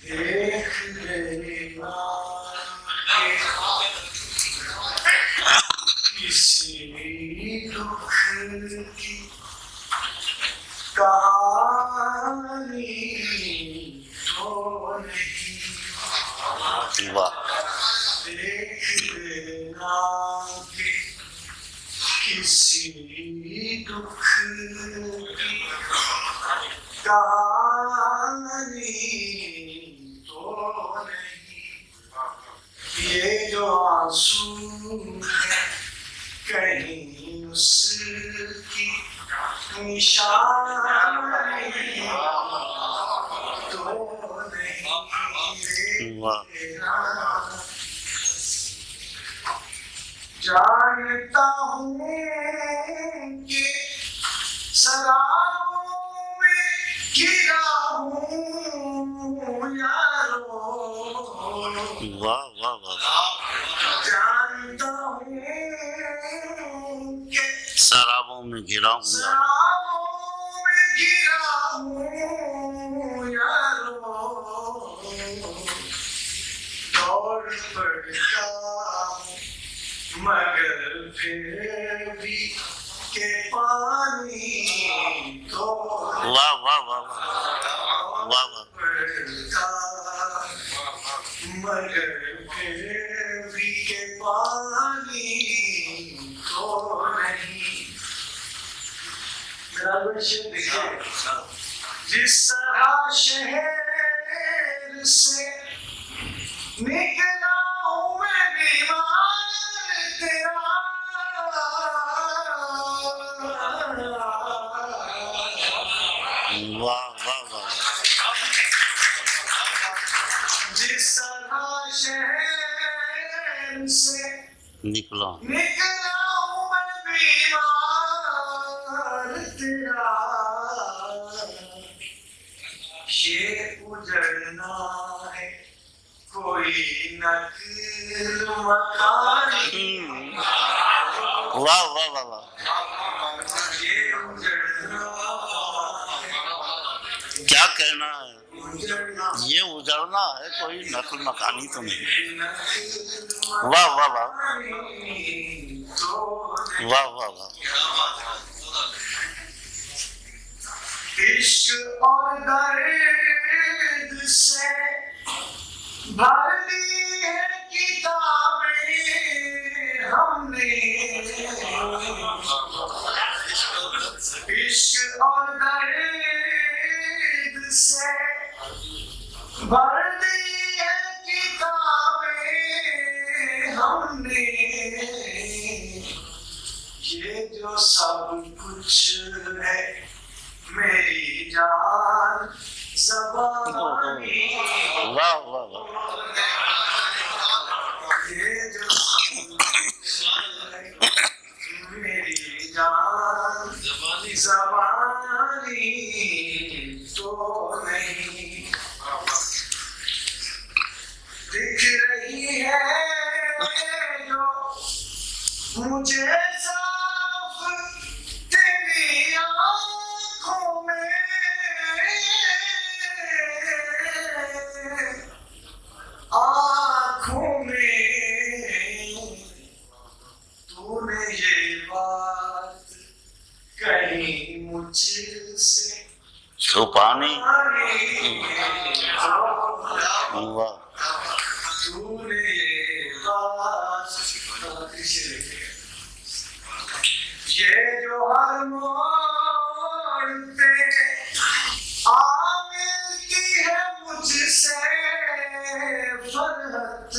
देख लेना किसी दुख की कहानी तो नहीं। वाह। देख लेना कि किसी दुख की कहानी तो नहीं। ये जो आंसू है कहीं उसकी निशानी तो नहीं। जानता हूँ कि शराबों में गिरा हूँ यारो। वाह वाह वाह। जानता हूँ कि शराबों में गिरा हूँ यारो। दौड़ पड़ता मगर फिर भी के पानी तो वाह वाह वाह वाह वाह। मगर फिर भी के पानी तो नहीं। देखिए जिस तरह शहर से निकला हूँ मैं बीमार तेरा। वाह वाह वाह। जिस तरह शहर से निकला हूँ मैं बीमार तेरा। ये उजड़ना है कोई नकल मकानी। वाह वाह वाह वाह। ये उजड़ना क्या कहना है, ये उजड़ना है कोई नकल मकानी तो नहीं। वाह वाह वाह वाह वाह वाह। इश्क और दर्द से भर दी है किताबें हमने। इश्क और दर्द से भर दी है किताबें हमने। ये जो सब कुछ है मेरी जान ज़बानी। वाह वाह वाह। ये जो मेरी जान ज़बानी तो नहीं। दिख रही है जो मुझे साफ तेरी आँखों में। आँखों में तूने ये बात कहीं मुझसे छुपानी। वाह। तूने ये बात ये जो हर मोड़ पे आ मिलती है मुझसे फरहत।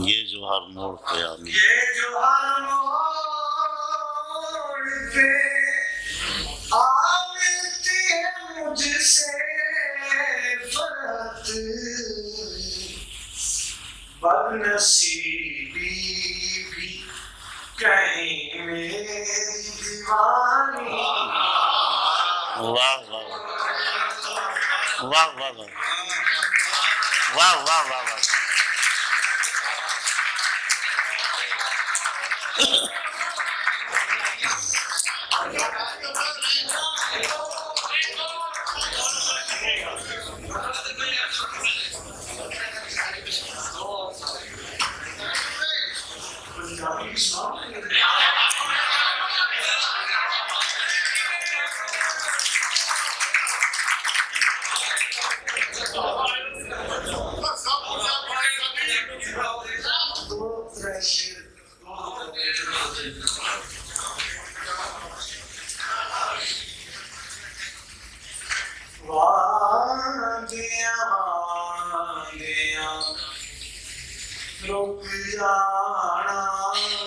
ये जो हर मोड़ पे आनी। ये जो हर मोड़ पे आ मिलती है मुझसे फरहत। बदनसीबी भी कहीं मेरी दीवानी। वाह वाह वाह वाह वाह वाह वाह वाह वाह। जाना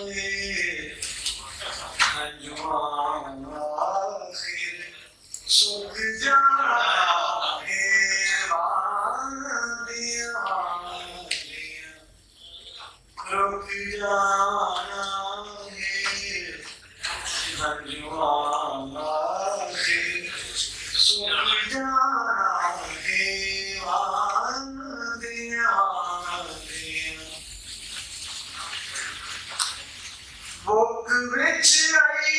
है अंजुमान आखिर सुख जाना है वादियां रुक जाना है अंजुमान आखिर सुख जाना है वादियां बुक विच आई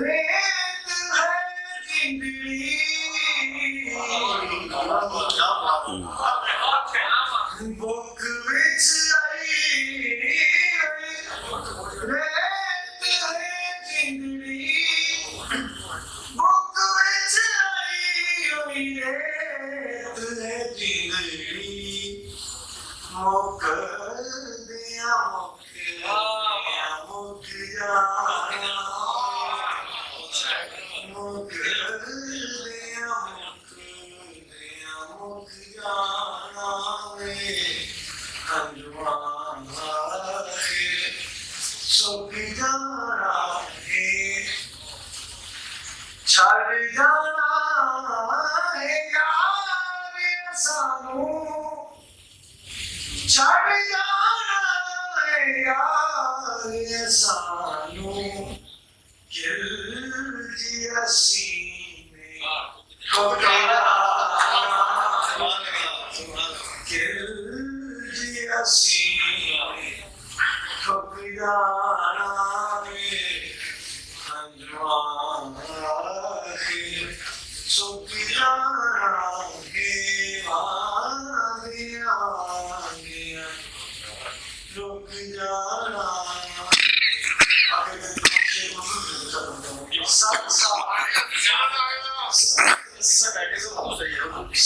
रेत है जिंदड़ी बुक विच आई रेत है जिंदड़ी बुक विच आई रेत है जिंदड़ी मुक दिया मुक जाना मुक दिया मुक जाना वे अंजुमान आखिर सुख जाना है छड़ जाना है यार सानू छड़ जाना है यार सानू किल जिया सीने ठोकरा किल जिया सीने ठोकरा वे अंजुमान आखिर सुख जाना है वादियां रुक जाना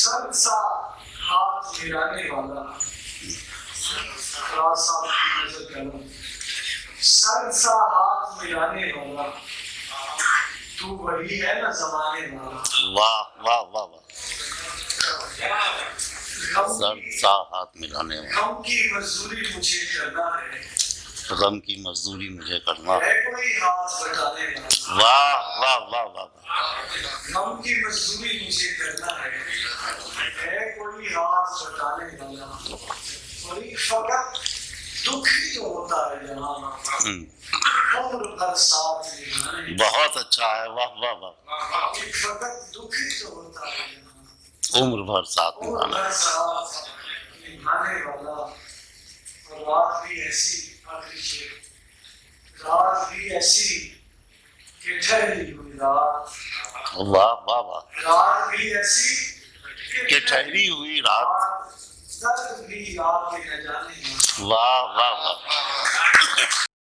सरसा हाथ मिलाने वाला सरसा हाथ मिलाने वाला तू वही है ना जमाने वाला वाह वाह वाह वाह सरसा हाथ मिलाने वाला गम की मजदूरी मुझे करना है गम की मजदूरी मुझे करना है कोई हाथ बटाने वाला वाह वाह वाह वाह गम की मजदूरी मुझे करना है कोई हाथ बटाने वाला कोई फकत दुख ही तो होता है जहाँ उम्र भर साथ निभाने बहुत अच्छा है वाह वाह वाह एक फकत दुख ही तो होता है उम्र भर साथ उम्र निभाना भर साथ निभाने वाला और रात भी ऐसी आखिरी शेर रात भी ऐसी कि ठहरी हुई रात वाह वाह वाह रात भी ऐसी कि ठहरी हुई रात दर्द भी याद के न जाने वाह वाह वाह